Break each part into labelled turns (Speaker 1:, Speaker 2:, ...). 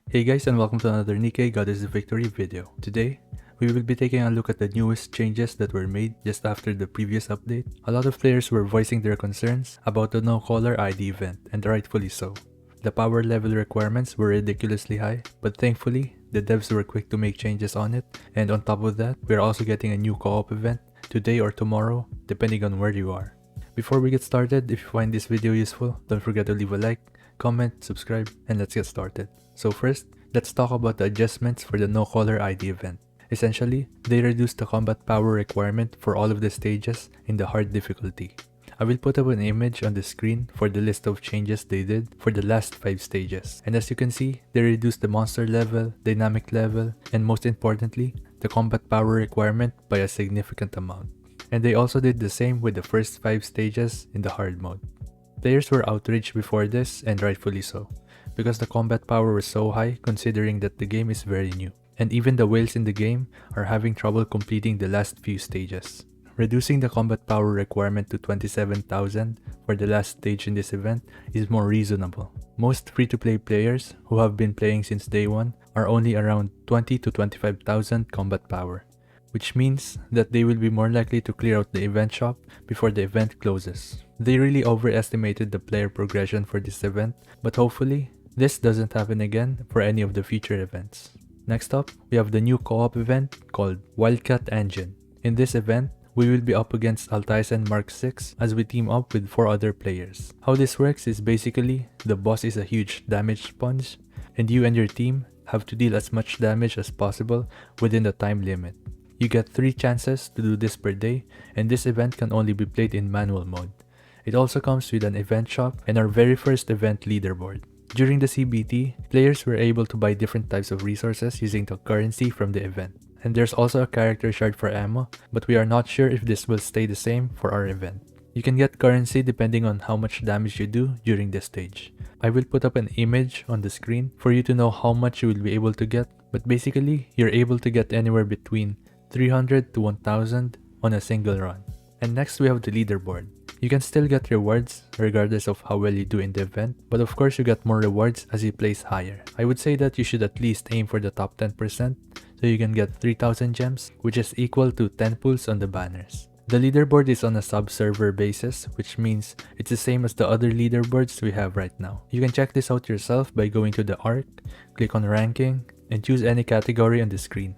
Speaker 1: Hey guys, and welcome to another NIKKE God is the Victory video. Today, we will be taking a look at the newest changes that were made just after the previous update. A lot of players were voicing their concerns about the no caller ID event, and rightfully so. The power level requirements were ridiculously high, but thankfully, the devs were quick to make changes on it, and on top of that, we're also getting a new co-op event today or tomorrow, depending on where you are. Before we get started, if you find this video useful, don't forget to leave a like, comment, subscribe, and let's get started. So first, let's talk about the adjustments for the no caller ID event. Essentially, they reduced the combat power requirement for all of the stages in the hard difficulty. I will put up an image on the screen for the list of changes they did for the last 5 stages. And as you can see, they reduced the monster level, dynamic level, and most importantly, the combat power requirement by a significant amount. And they also did the same with the first 5 stages in the hard mode. Players were outraged before this, and rightfully so, because the combat power was so high considering that the game is very new. And even the whales in the game are having trouble completing the last few stages. Reducing the combat power requirement to 27,000 for the last stage in this event is more reasonable. Most free-to-play players who have been playing since day 1 are only around 20 to 25,000 combat power, which means that they will be more likely to clear out the event shop before the event closes. They really overestimated the player progression for this event, but hopefully, this doesn't happen again for any of the future events. Next up, we have the new co-op event called Wildcat Engine. In this event, we will be up against Altizen Mark 6 as we team up with 4 other players. How this works is basically, the boss is a huge damage sponge, and you and your team have to deal as much damage as possible within the time limit. You get 3 chances to do this per day, and this event can only be played in manual mode. It also comes with an event shop and our very first event leaderboard. During the CBT, players were able to buy different types of resources using the currency from the event. And there's also a character shard for ammo, but we are not sure if this will stay the same for our event. You can get currency depending on how much damage you do during this stage. I will put up an image on the screen for you to know how much you will be able to get, but basically, you're able to get anywhere between 300 to 1000 on a single run. And next we have the leaderboard. You can still get rewards regardless of how well you do in the event, but of course you get more rewards as you place higher. I would say that you should at least aim for the top 10% so you can get 3000 gems, which is equal to 10 pulls on the banners. The leaderboard is on a sub-server basis, which means it's the same as the other leaderboards we have right now. You can check this out yourself by going to the ARC, click on ranking, and choose any category on the screen.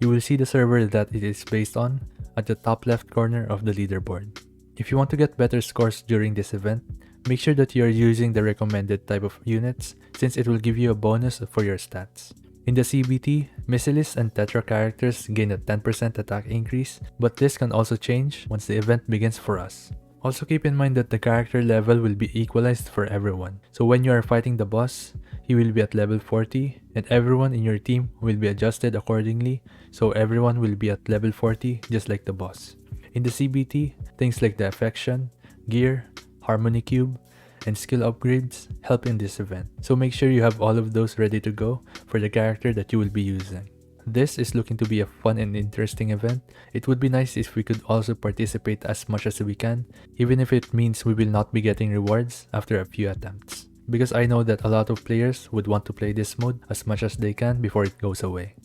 Speaker 1: You will see the server that it is based on at the top left corner of the leaderboard. If you want to get better scores during this event, make sure that you are using the recommended type of units since it will give you a bonus for your stats. In the CBT, Missilis and Tetra characters gain a 10% attack increase, but this can also change once the event begins for us. Also keep in mind that the character level will be equalized for everyone. So when you are fighting the boss, he will be at level 40 and everyone in your team will be adjusted accordingly, so everyone will be at level 40 just like the boss. In the CBT, things like the affection, gear, harmony cube, and skill upgrades help in this event. So make sure you have all of those ready to go for the character that you will be using. This is looking to be a fun and interesting event. It would be nice if we could also participate as much as we can, even if it means we will not be getting rewards after a few attempts. Because I know that a lot of players would want to play this mode as much as they can before it goes away.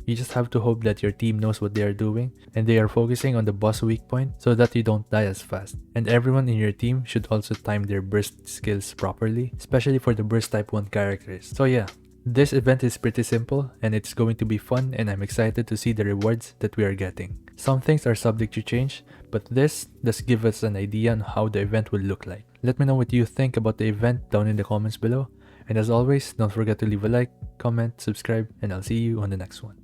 Speaker 1: You just have to hope that your team knows what they are doing and they are focusing on the boss weak point so that you don't die as fast. And everyone in your team should also time their burst skills properly, especially for the burst type 1 characters. So yeah, this event is pretty simple and it's going to be fun, and I'm excited to see the rewards that we are getting. Some things are subject to change, but this does give us an idea on how the event will look like. Let me know what you think about the event down in the comments below. And as always, don't forget to leave a like, comment, subscribe, and I'll see you on the next one.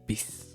Speaker 1: Peace.